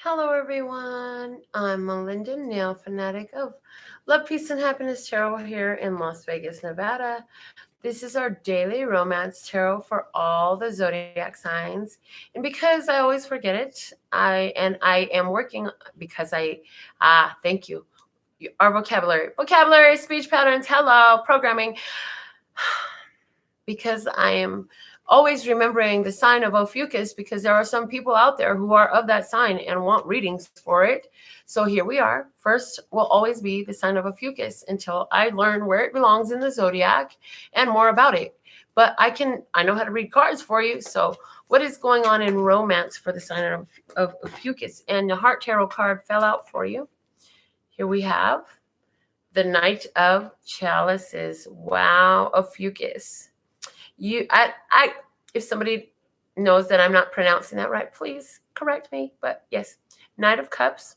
Hello, everyone. I'm Melinda, NailFanatic of Love, Peace, and Happiness Tarot here in Las Vegas, Nevada. This is our daily romance tarot for all the zodiac signs. And because I always forget it, I am working because thank you. Our vocabulary, speech patterns, hello, programming, because I am always remembering the sign of Ophiuchus, because there are some people out there who are of that sign and want readings for it. So here we are. First will always be the sign of Ophiuchus until I learn where it belongs in the zodiac and more about it. But I know how to read cards for you. So what is going on in romance for the sign of Ophiuchus? And the heart tarot card fell out for you. Here we have the Knight of Chalices. Wow, Ophiuchus. I if somebody knows that I'm not pronouncing that right, please correct me. But yes, Knight of Cups.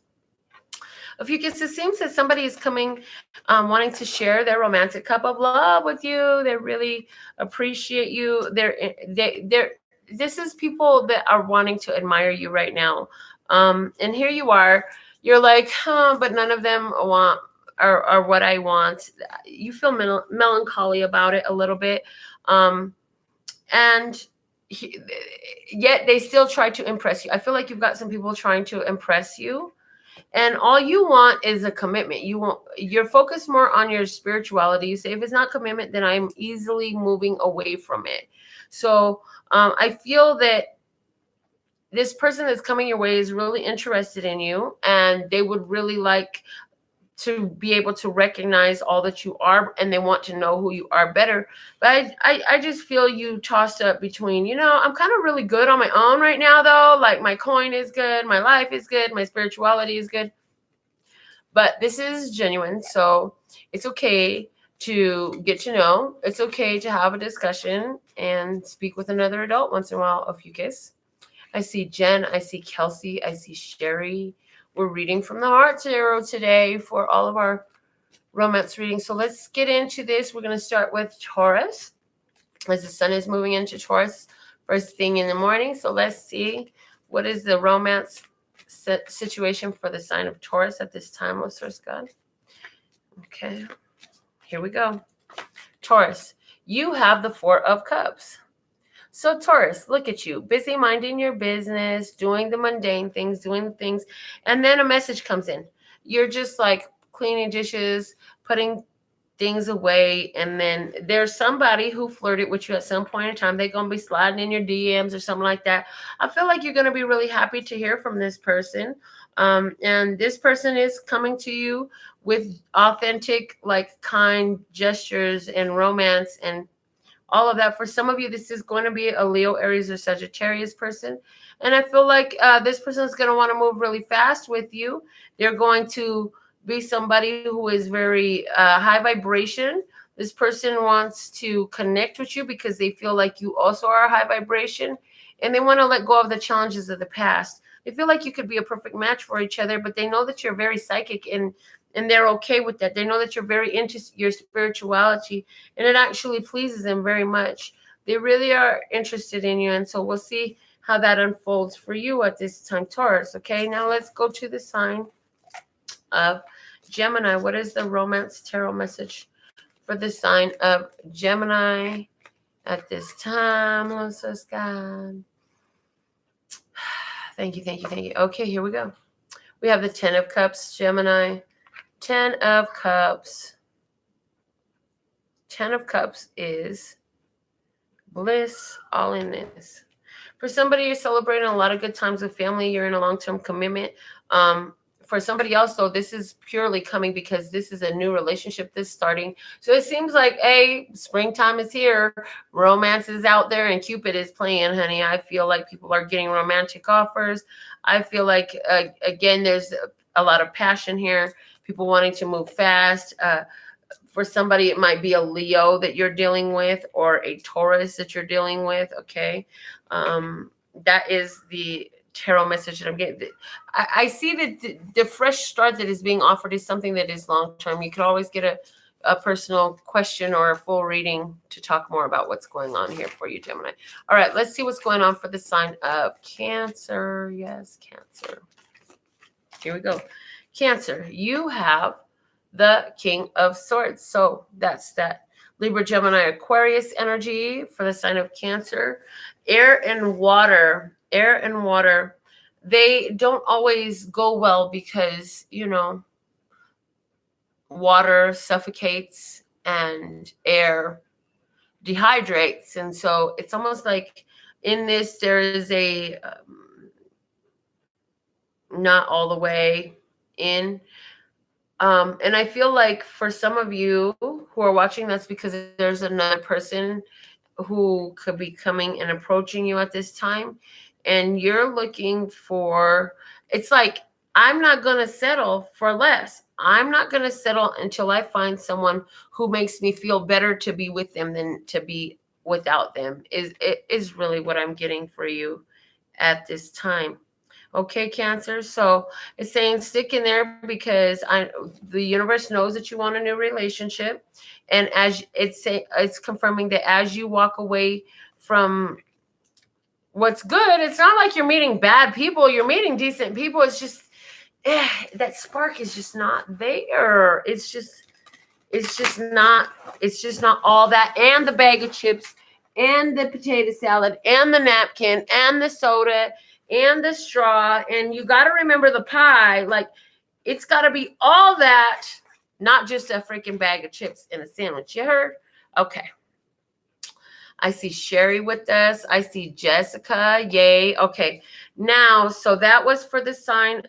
Ophiuchus, it seems that somebody is coming, wanting to share their romantic cup of love with you. They really appreciate you. This is people that are wanting to admire you right now. And here you are. You're like, but none of them are what I want. You feel melancholy about it a little bit. And yet they still try to impress you. I feel like you've got some people trying to impress you, and all you want is a commitment. You're focused more on your spirituality. You say, if it's not commitment, then I'm easily moving away from it. So I feel that this person that's coming your way is really interested in you, and they would really like to be able to recognize all that you are, and they want to know who you are better. But I just feel you tossed up between, I'm kind of really good on my own right now, though. Like, my coin is good, my life is good, my spirituality is good. But this is genuine, so it's okay to get to know. It's okay to have a discussion and speak with another adult once in a while. Ophiuchus. I see Jen, I see Kelsey, I see Sherry. We're reading from the Heart Tarot today for all of our romance readings. So let's get into this. We're going to start with Taurus, as the sun is moving into Taurus first thing in the morning. So let's see, what is the romance situation for the sign of Taurus at this time, oh source God. Okay, here we go. Taurus, you have the Four of Cups. So Taurus, look at you, busy minding your business, doing the mundane things, doing the things, and then a message comes in. You're just like cleaning dishes, putting things away, and then there's somebody who flirted with you at some point in time. They're going to be sliding in your DMs or something like that. I feel like you're going to be really happy to hear from this person. And this person is coming to you with authentic, like, kind gestures and romance and all of that. For some of you, this is going to be a Leo, Aries, or Sagittarius person. And I feel like this person is going to want to move really fast with you. They're going to be somebody who is very high vibration. This person wants to connect with you because they feel like you also are high vibration, and they want to let go of the challenges of the past. They feel like you could be a perfect match for each other, but they know that you're very psychic, and they're okay with that. They know that you're very into your spirituality, and it actually pleases them very much. They really are interested in you, and so we'll see how that unfolds for you at this time, Taurus. Okay, now let's go to the sign of Gemini. What is the romance tarot message for the sign of Gemini at this time? Losers God. Thank you, thank you, thank you. Okay, here we go. We have the Ten of Cups, Gemini. Ten of Cups. Ten of Cups is bliss, all in this. For somebody, you're celebrating a lot of good times with family. You're in a long-term commitment. For somebody else, though, this is purely coming because this is a new relationship that's starting. So it seems like, springtime is here. Romance is out there, and Cupid is playing, honey. I feel like people are getting romantic offers. I feel like, again, there's a lot of passion here. People wanting to move fast. For somebody, it might be a Leo that you're dealing with, or a Taurus that you're dealing with. Okay. That is the tarot message that I'm getting. I see that the fresh start that is being offered is something that is long-term. You could always get a personal question or a full reading to talk more about what's going on here for you, Gemini. All right, let's see what's going on for the sign of Cancer. Yes, Cancer. Here we go. Cancer, you have the King of Swords. So that's that Libra, Gemini, Aquarius energy for the sign of Cancer. Air and water. Air and water. They don't always go well because, water suffocates and air dehydrates. And so it's almost like in this, there is a not all the way in. And I feel like for some of you who are watching, that's because there's another person who could be coming and approaching you at this time. And you're looking for, it's like, I'm not going to settle for less. I'm not going to settle until I find someone who makes me feel better to be with them than to be without them, is really what I'm getting for you at this time. Okay, Cancer. So it's saying stick in there because the universe knows that you want a new relationship. And as it's confirming that as you walk away from what's good, it's not like you're meeting bad people. You're meeting decent people. It's just, that spark is just not there. It's just not all that. And the bag of chips and the potato salad and the napkin and the soda and the straw. And you got to remember the pie. Like, it's got to be all that, not just a freaking bag of chips and a sandwich. You heard? Okay. I see Sherry with us. I see Jessica. Yay. Okay. Now, so that was for the sign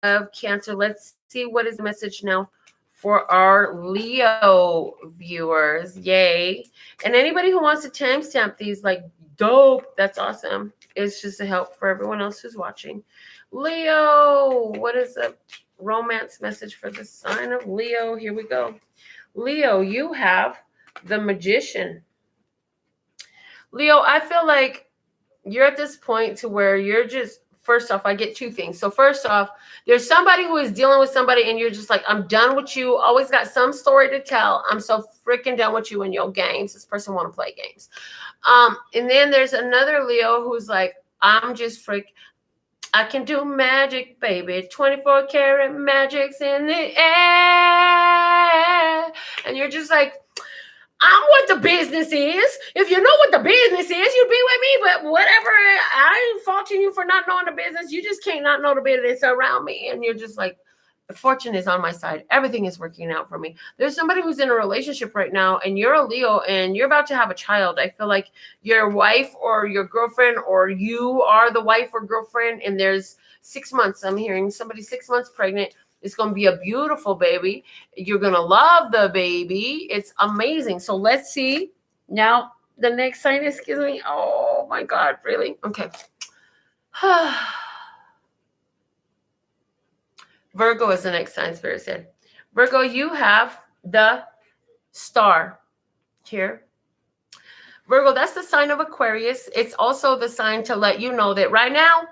of Cancer. Let's see what is the message now for our Leo viewers. Yay. And anybody who wants to timestamp these, like, dope, that's awesome. It's just a help for everyone else who's watching. Leo, what is the romance message for the sign of Leo? Here we go. Leo, you have the Magician. Leo, I feel like you're at this point to where you're just, first off, I get two things. So first off, there's somebody who is dealing with somebody and you're just like, I'm done with you. Always got some story to tell. I'm so freaking done with you and your games. This person want to play games. And then there's another Leo who's like, I'm just I can do magic, baby. 24 karat magic's in the air. And you're just like, I'm what the business is. If you know what the business is, you'd be with me. But whatever, I ain't faulting you for not knowing the business. You just can't not know the business around me. And you're just like, fortune is on my side. Everything is working out for me. There's somebody who's in a relationship right now, and you're a Leo, and you're about to have a child. I feel like your wife or your girlfriend, or you are the wife or girlfriend, and there's 6 months. I'm hearing somebody 6 months pregnant. It's going to be a beautiful baby. You're going to love the baby. It's amazing. So let's see. Now, the next sign is, excuse me. Oh, my God. Really? Okay. Virgo is the next sign, Spirit said. Virgo, you have the Star here. Virgo, that's the sign of Aquarius. It's also the sign to let you know that right now,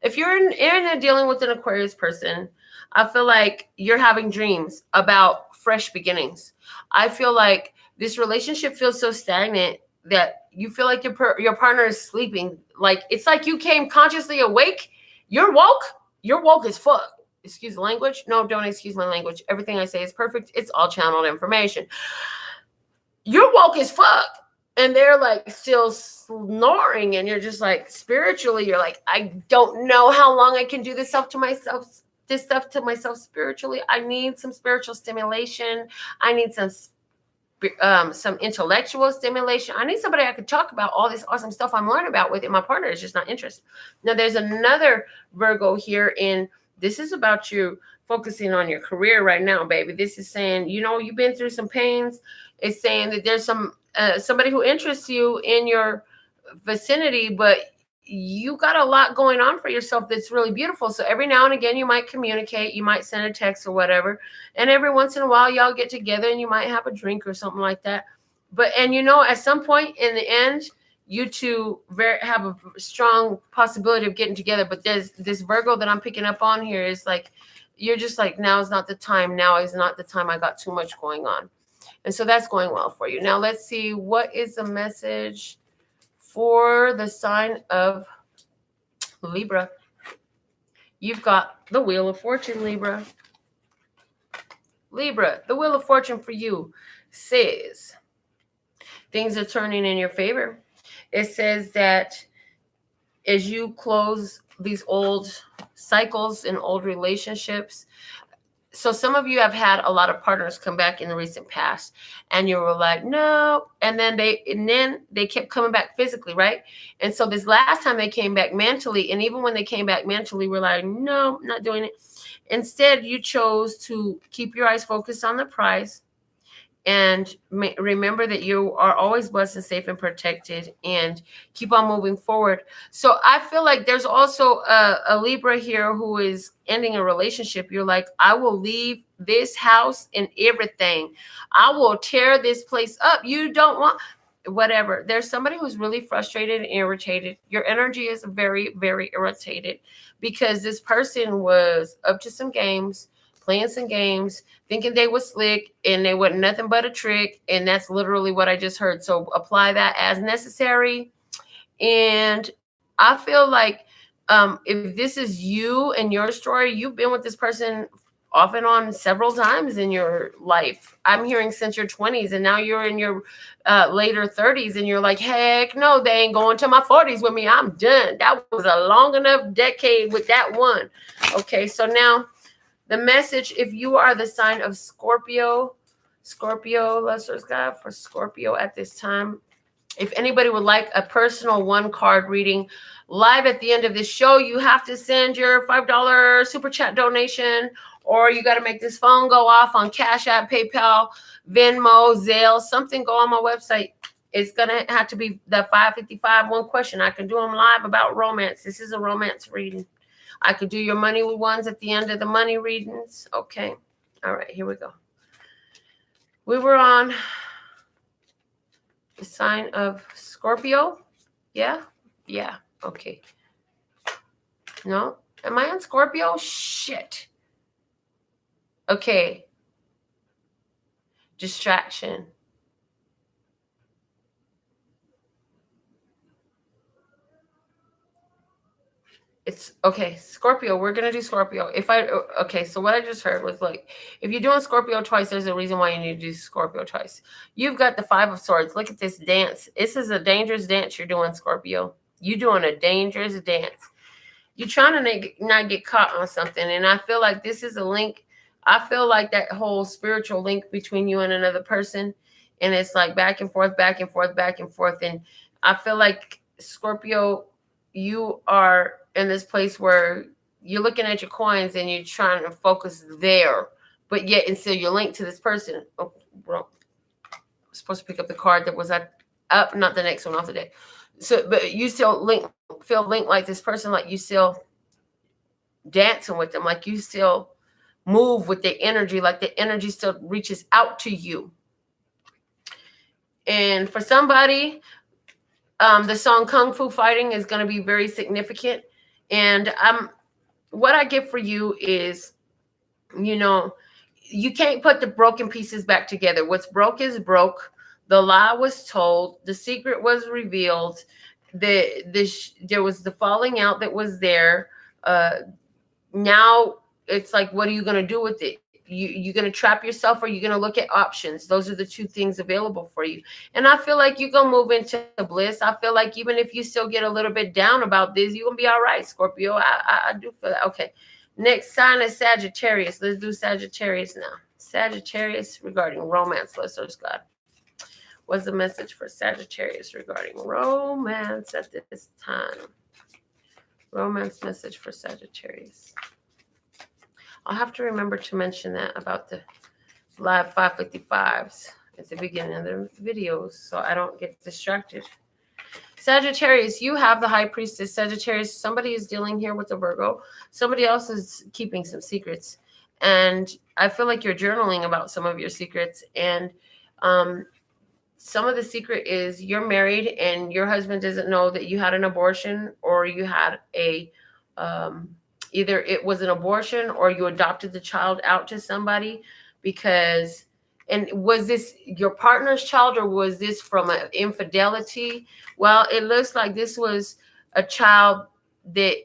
if you're dealing with an Aquarius person, I feel like you're having dreams about fresh beginnings. I feel like this relationship feels so stagnant that you feel like your partner is sleeping. Like, it's like you came consciously awake. You're woke. You're woke as fuck. Excuse the language. No, don't excuse my language. Everything I say is perfect. It's all channeled information. You're woke as fuck. And they're like still snoring, and you're just like, spiritually, you're like, I don't know how long I can do this stuff to myself spiritually. I need some spiritual stimulation. I need some intellectual stimulation. I need somebody I could talk about all this awesome stuff I'm learning about with, and my partner is just not interested. Now, there's another Virgo here, and this is about you focusing on your career right now, baby. This is saying, you've been through some pains. It's saying that there's somebody who interests you in your vicinity, but you got a lot going on for yourself that's really beautiful. So every now and again, you might communicate, you might send a text or whatever. And every once in a while, y'all get together and you might have a drink or something like that. But, at some point in the end, you two have a strong possibility of getting together. But there's this Virgo that I'm picking up on here is like, you're just like, now is not the time. Now is not the time. I got too much going on. And so that's going well for you. Now let's see, what is the message for the sign of Libra? You've got the Wheel of Fortune, Libra. Libra, the Wheel of Fortune for you says things are turning in your favor. It says that as you close these old cycles and old relationships, so some of you have had a lot of partners come back in the recent past, and you were like, no, and then they kept coming back physically, right? And so this last time they came back mentally, and even when they came back mentally, we're like, no, not doing it. Instead, you chose to keep your eyes focused on the prize, and remember that you are always blessed and safe and protected, and keep on moving forward. So I feel like there's also a Libra here who is ending a relationship. You're like, I will leave this house and everything. I will tear this place up. You don't want whatever. There's somebody who's really frustrated and irritated. Your energy is very, very irritated because this person was up to some games, playing some games, thinking they was slick, and they were nothing but a trick. And that's literally what I just heard. So apply that as necessary. And I feel like if this is you and your story, you've been with this person off and on several times in your life. I'm hearing since your 20s, and now you're in your later 30s, and you're like, heck no, they ain't going to my 40s with me. I'm done. That was a long enough decade with that one. Okay, so now the message, if you are the sign of Scorpio, Lester's God for Scorpio at this time. If anybody would like a personal one card reading live at the end of this show, you have to send your $5 super chat donation, or you got to make this phone go off on Cash App, PayPal, Venmo, Zelle, something go on my website. It's going to have to be the 555 one question. I can do them live about romance. This is a romance reading. I could do your money ones at the end of the money readings. Okay. All right, here we go. We were on the sign of Scorpio. Yeah? Yeah. Okay. No? Am I on Scorpio? Shit. Okay. Distraction. It's okay, Scorpio. We're gonna do Scorpio. Okay, so what I just heard was like, if you're doing Scorpio twice, there's a reason why you need to do Scorpio twice. You've got the 5 of Swords. Look at this dance. This is a dangerous dance you're doing, Scorpio. You're doing a dangerous dance. You're trying to not get caught on something, and I feel like this is a link. I feel like that whole spiritual link between you and another person, and it's like back and forth, back and forth, back and forth, and I feel like Scorpio, you are in this place where you're looking at your coins and you're trying to focus there, but yet and still you're linked to this person. Oh, bro, I'm supposed to pick up the card that was up, not the next one off the deck. So, but you still feel linked like this person, like you still dancing with them, like you still move with the energy, like the energy still reaches out to you. And for somebody, the song Kung Fu Fighting is going to be very significant. And what I get for you is, you can't put the broken pieces back together. What's broke is broke. The lie was told. The secret was revealed. There was the falling out that was there. Now it's like, what are you going to do with it? You're going to trap yourself, or you're going to look at options. Those are the two things available for you. And I feel like you're going to move into bliss. I feel like even if you still get a little bit down about this, you're going to be all right, Scorpio. I do feel that. Okay. Next sign is Sagittarius. Let's do Sagittarius now. Sagittarius regarding romance. Let's search God. What's the message for Sagittarius regarding romance at this time? Romance message for Sagittarius. I'll have to remember to mention that about the live 555s at the beginning of the videos so I don't get distracted. Sagittarius, you have the High Priestess. Sagittarius, somebody is dealing here with a Virgo. Somebody else is keeping some secrets. And I feel like you're journaling about some of your secrets. And some of the secret is you're married and your husband doesn't know that you had an abortion, or you had a either it was an abortion or you adopted the child out to somebody. Because, and was this your partner's child, or was this from an infidelity? Well, it looks like this was a child that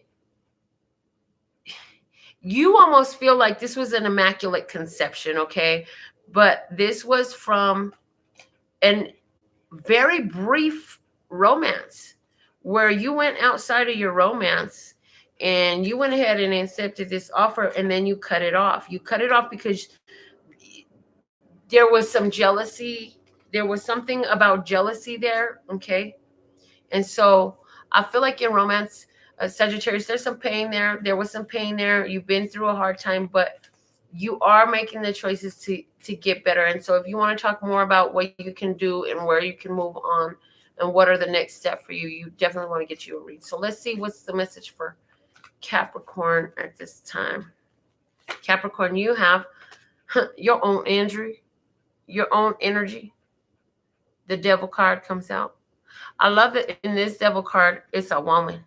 you almost feel like this was an immaculate conception, okay? But this was from an very brief romance where you went outside of your romance and you went ahead and accepted this offer, and then you cut it off. You cut it off because there was some jealousy. There was something about jealousy there, okay? And so I feel like in romance, Sagittarius, there's some pain there. There was some pain there. You've been through a hard time, but you are making the choices to get better. And so if you want to talk more about what you can do and where you can move on and what are the next step for you, you definitely want to get you a read. So let's see what's the message for Capricorn at this time. Capricorn, you have your own injury, your own energy. The Devil card comes out. I love that in this Devil card, it's a woman.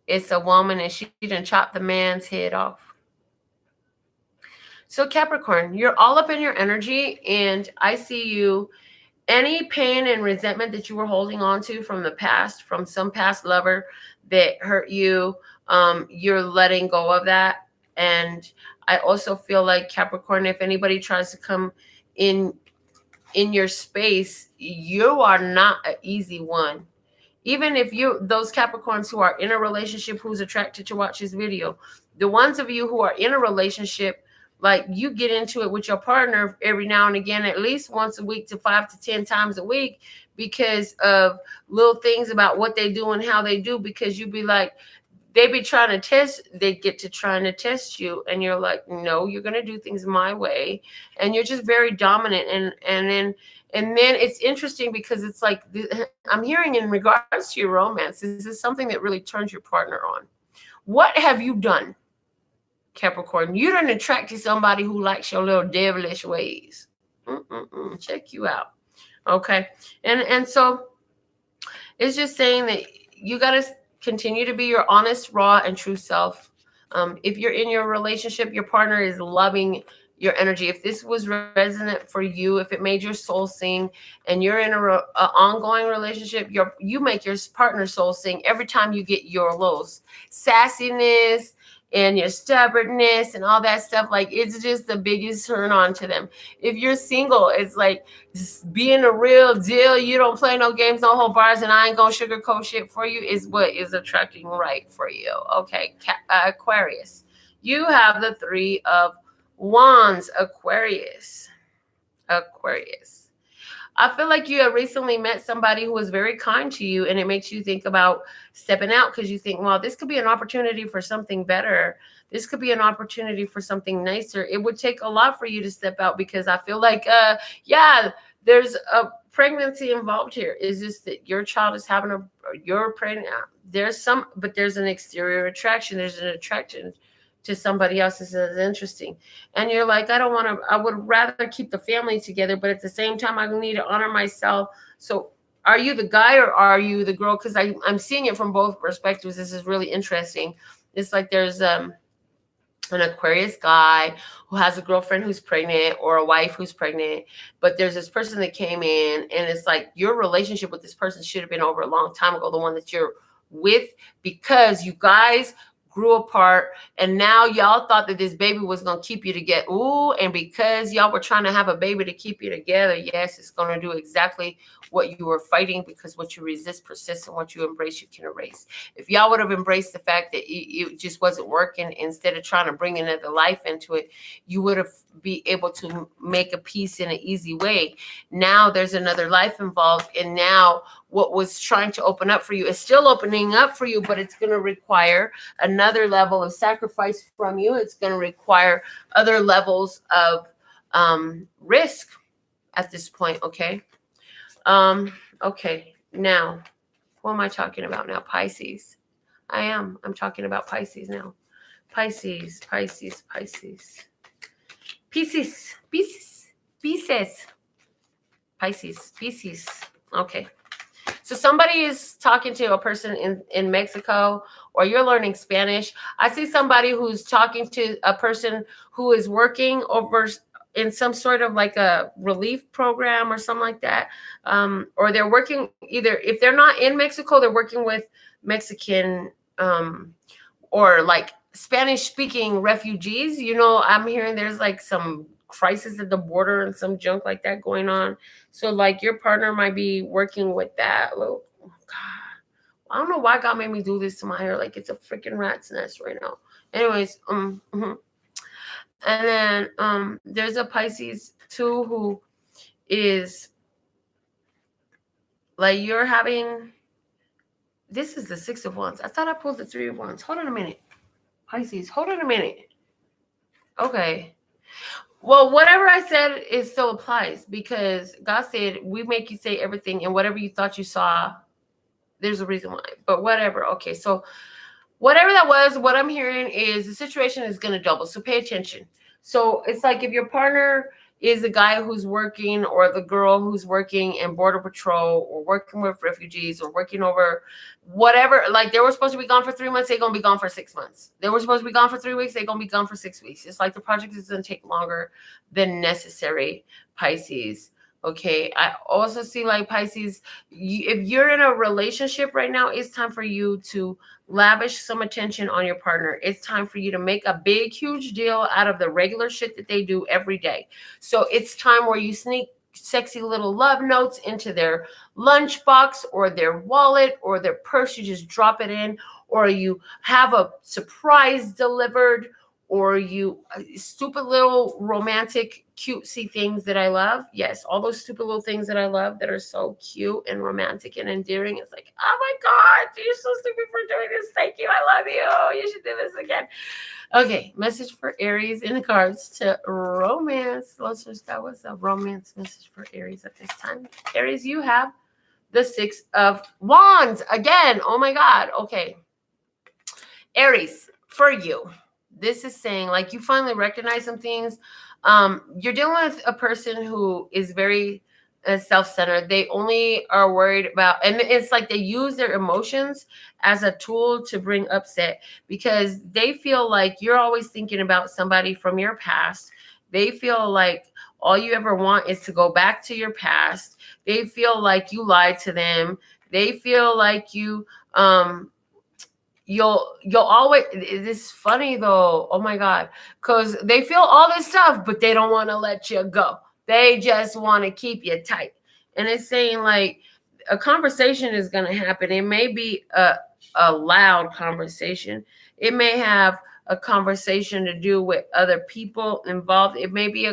It's a woman, and she done chopped the man's head off. So Capricorn, you're all up in your energy, and I see you, any pain and resentment that you were holding on to from the past, from some past lover that hurt you, you're letting go of that. And I also feel like, Capricorn, if anybody tries to come in your space, you are not an easy one. Even if you, those Capricorns who are in a relationship, who's attracted to watch this video, the ones of you who are in a relationship, like you get into it with your partner every now and again, at least once a week to 5 to 10 times a week, because of little things about what they do and how they do, because you be like, they be trying to test, they get to trying to test you, and you're like, no, you're going to do things my way. And you're just very dominant. And then it's interesting because it's like, I'm hearing in regards to your romance, this is something that really turns your partner on. What have you done, Capricorn? You done attracted somebody who likes your little devilish ways. Check you out. Okay. And so it's just saying that you got to continue to be your honest, raw, and true self. If you're in your relationship, your partner is loving your energy. If this was resonant for you, if it made your soul sing, and you're in a ongoing relationship, you make your partner's soul sing every time you get your lows, sassiness and your stubbornness and all that stuff. Like, it's just the biggest turn on to them. If you're single, it's like being a real deal. You don't play no games, no whole bars, and I ain't gonna sugarcoat shit for you, is what is attracting right for you. Okay, Aquarius, you have the 3 of Wands. Aquarius. I feel like you have recently met somebody who was very kind to you, and it makes you think about stepping out, because you think, well, this could be an opportunity for something better. This could be an opportunity for something nicer. It would take a lot for you to step out, because I feel like, there's a pregnancy involved here. Is this that your child is having you're pregnant? But there's an exterior attraction. There's an attraction to somebody else. This is interesting. And you're like, I would rather keep the family together, but at the same time, I need to honor myself. So are you the guy or are you the girl? Because I'm seeing it from both perspectives. This is really interesting. It's like there's an Aquarius guy who has a girlfriend who's pregnant or a wife who's pregnant, but there's this person that came in, and it's like your relationship with this person should have been over a long time ago, the one that you're with, because you guys grew apart, and now y'all thought that this baby was going to keep you together. Ooh, and because y'all were trying to have a baby to keep you together, yes, it's going to do exactly what you were fighting, because what you resist persists, and what you embrace, you can erase. If y'all would have embraced the fact that it just wasn't working, instead of trying to bring another life into it, you would have be able to make a peace in an easy way. Now there's another life involved, and now what was trying to open up for you is still opening up for you, but it's going to require another level of sacrifice from you. It's going to require other levels of risk at this point. Okay. Okay. Now, what am I talking about now? Pisces. I'm talking about Pisces now. Pisces. Okay. So somebody is talking to a person in Mexico, or you're learning Spanish. I see somebody who's talking to a person who is working over in some sort of like a relief program or something like that. Or they're working, either if they're not in Mexico, they're working with Mexican or like Spanish speaking refugees. You know, I'm hearing there's like some crisis at the border and some junk like that going on. So like your partner might be working with that. Little, oh God, I don't know why God made me do this to my hair. Like it's a freaking rat's nest right now. Anyways, and then there's a Pisces too who is like you're having. This is the Six of Wands. I thought I pulled the Three of Wands. Hold on a minute. Pisces, hold on a minute. Okay. Well, whatever I said, it still applies because God said, we make you say everything, and whatever you thought you saw, there's a reason why. But whatever. Okay. So, whatever that was, what I'm hearing is the situation is going to double. So, pay attention. So, it's like if your partner is the guy who's working or the girl who's working in Border Patrol or working with refugees or working over whatever, like they were supposed to be gone for 3 months, they're going to be gone for 6 months. They were supposed to be gone for 3 weeks, they're going to be gone for 6 weeks. It's like the project is going to take longer than necessary, Pisces. Okay. I also see like Pisces, if you're in a relationship right now, it's time for you to lavish some attention on your partner. It's time for you to make a big, huge deal out of the regular shit that they do every day. So it's time where you sneak sexy little love notes into their lunchbox or their wallet or their purse. You just drop it in, or you have a surprise delivered, or you stupid little romantic cutesy things that I love. Yes, all those stupid little things that I love that are so cute and romantic and endearing. It's like, oh my God, you're so stupid for doing this. Thank you. I love you. You should do this again. Okay, message for Aries in regards to romance. Let's just, that was a romance message for Aries at this time. Aries, you have the Six of Wands again. Oh my God. Okay. Aries, for you, this is saying like you finally recognize some things. You're dealing with a person who is very self-centered. They only are worried about, and it's like they use their emotions as a tool to bring upset because they feel like you're always thinking about somebody from your past. They feel like all you ever want is to go back to your past. They feel like you lied to them. They feel like you'll always, it's funny though, oh my God, because they feel all this stuff but they don't want to let you go. They just want to keep you tight. And it's saying like a conversation is going to happen. It may be a loud conversation. It may have a conversation to do with other people involved. It may be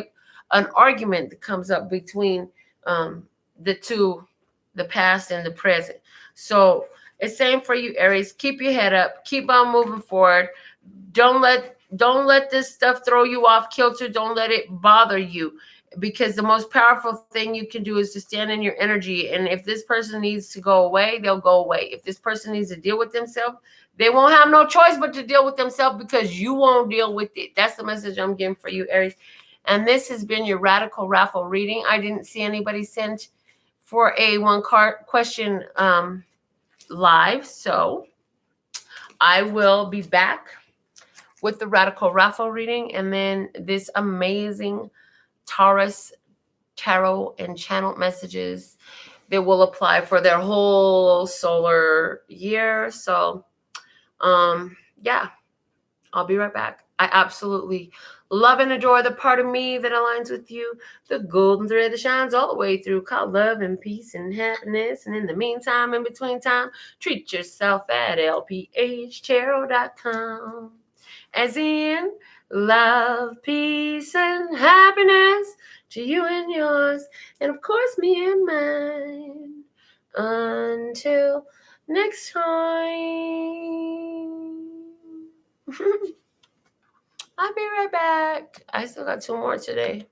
an argument that comes up between the two, the past and the present. So it's same for you, Aries. Keep your head up. Keep on moving forward. Don't let this stuff throw you off kilter. Don't let it bother you, because the most powerful thing you can do is to stand in your energy. And if this person needs to go away, they'll go away. If this person needs to deal with themselves, they won't have no choice but to deal with themselves because you won't deal with it. That's the message I'm giving for you, Aries. And this has been your Radical Raffle reading. I didn't see anybody sent for a one card question live, so I will be back with the Radical Raffle reading and then this amazing Taurus tarot and channel messages that will apply for their whole solar year. So yeah, I'll be right back. I absolutely love and adore the part of me that aligns with you, the golden thread that shines all the way through, called love and peace and happiness. And in the meantime, in between time, treat yourself at lphtarot.com. As in, love, peace, and happiness to you and yours, and of course, me and mine. Until next time. I'll be right back. I still got 2 more today.